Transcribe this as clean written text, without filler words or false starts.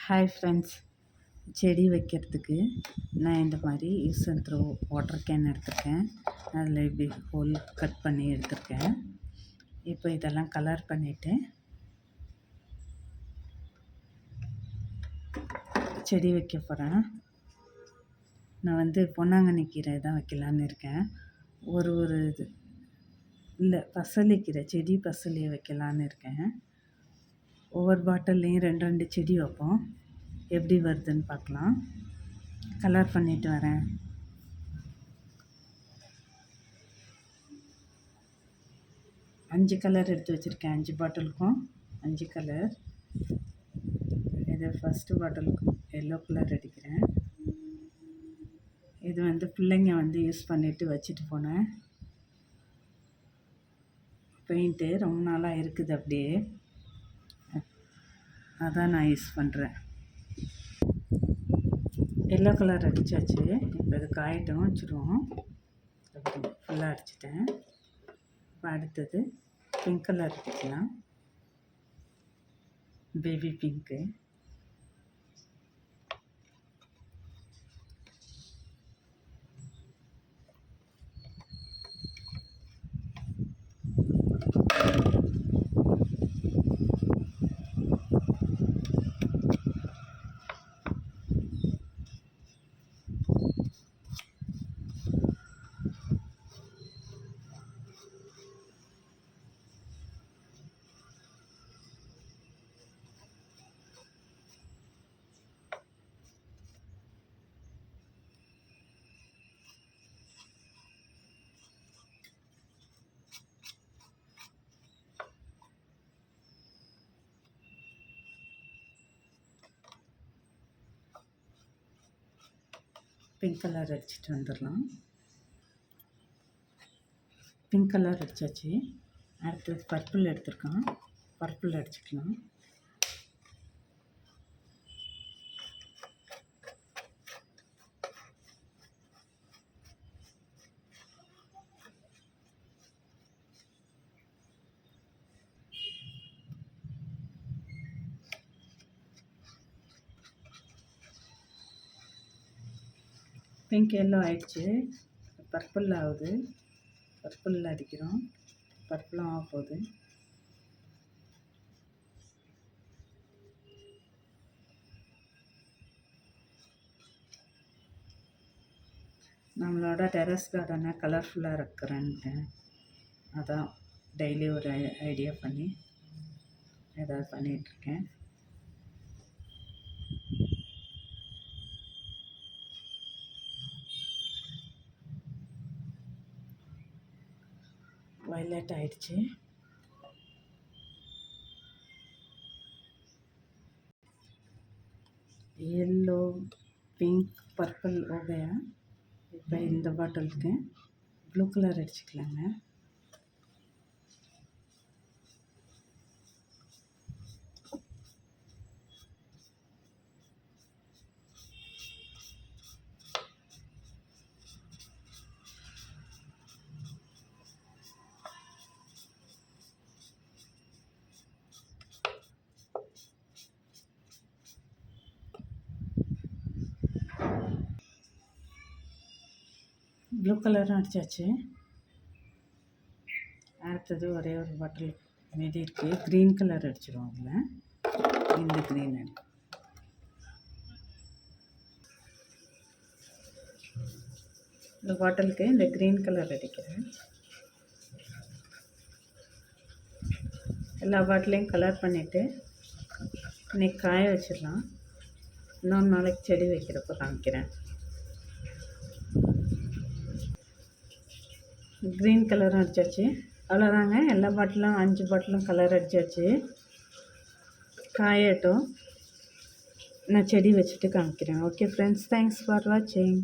Hi friends, செடி வைக்கிறதுக்கு நான் இந்த மாதிரி use and throw water can எடுத்திருக்கேன். அதில் இப்படி ஹோல் கட் பண்ணி எடுத்திருக்கேன். இப்போ இதெல்லாம் கலர் பண்ணிவிட்டு செடி வைக்க போகிறேன். நான் பொன்னாங்கண்ணி கீரை தான் வைக்கலான்னு இருக்கேன். ஒரு இது இல்லை, பசலிக்கீரை செடி பசலியை வைக்கலான்னு இருக்கேன். ஒவ்வொரு பாட்டில்லையும் 2 செடி வைப்போம். எப்படி வருதுன்னு பார்க்கலாம். கலர் பண்ணிட்டு வரேன். அஞ்சு கலர் எடுத்து வச்சுருக்கேன். 5 பாட்டிலுக்கும் 5 கலர். இது ஃபஸ்ட்டு பாட்டிலுக்கு எல்லோ கலர் அடிக்கிறேன். இது பிள்ளைங்க யூஸ் பண்ணிவிட்டு வச்சுட்டு போனேன் பெயிண்ட்டு. ரொம்ப நாளாக இருக்குது அப்படியே, அதான் நான் யூஸ் பண்ணுறேன். எல்லோ கலர் அடித்தாச்சு. இப்போ இது காயட்டும், வச்சுருவோம். ஃபுல்லாக அடிச்சிட்டேன். இப்போ அடுத்தது பிங்க் கலர் அடிக்கலாம். Baby pink. பிங்க் கலர் அடிச்சுட்டு வந்துடலாம். பிங்க் கலர் அடித்தாச்சு. அடுத்தது பர்பிள் எடுத்துருக்கோம். பர்பிள் அடிச்சுக்கலாம். பிங்க் எல்லோ ஆயிடுச்சு. பர்பிள் ஆகுது. பர்பிளில் அடிக்கிறோம். பர்பிளும் ஆக போகுது. நம்மளோட டெரஸ் கார்டனை கலர்ஃபுல்லாக இருக்கிறேன்ட்டு அதான் டெய்லி ஒரு ஐடியா பண்ணி ஏதாவது பண்ணிகிட்ருக்கேன். वायलेट आइடுச்சு. येलो पिंक पर्पल हो गया. இப்போ இந்த பாட்டிலுக்கு ப்ளூ கலர் அடிச்சுக்கலாங்க. ப்ளூ கலரும் அடித்தாச்சு. அடுத்தது ஒரே ஒரு பாட்டில் மீதி இருக்குது. க்ரீன் கலர் அடிச்சிடுவோம். அதில் இந்த க்ரீன் அடி. இந்த பாட்டிலுக்கு இந்த க்ரீன் கலர் அடிக்கிறேன். எல்லா பாட்டிலையும் கலர் பண்ணிவிட்டு இன்றைக்கி காய வச்சிடலாம். இன்னொரு நாளைக்கு செடி வைக்கிறப்போ காமிக்கிறேன். க்ரீன் கலரும் அடித்தாச்சு. அவ்வளோதாங்க. எல்லா பாட்டிலும் 5 பாட்டிலும் கலர் அடித்தாச்சு. காயட்டும், நான் செடி வச்சுட்டு காமிக்கிறேன். ஓகே ஃப்ரெண்ட்ஸ், தேங்க்ஸ் ஃபார் வாட்சிங்.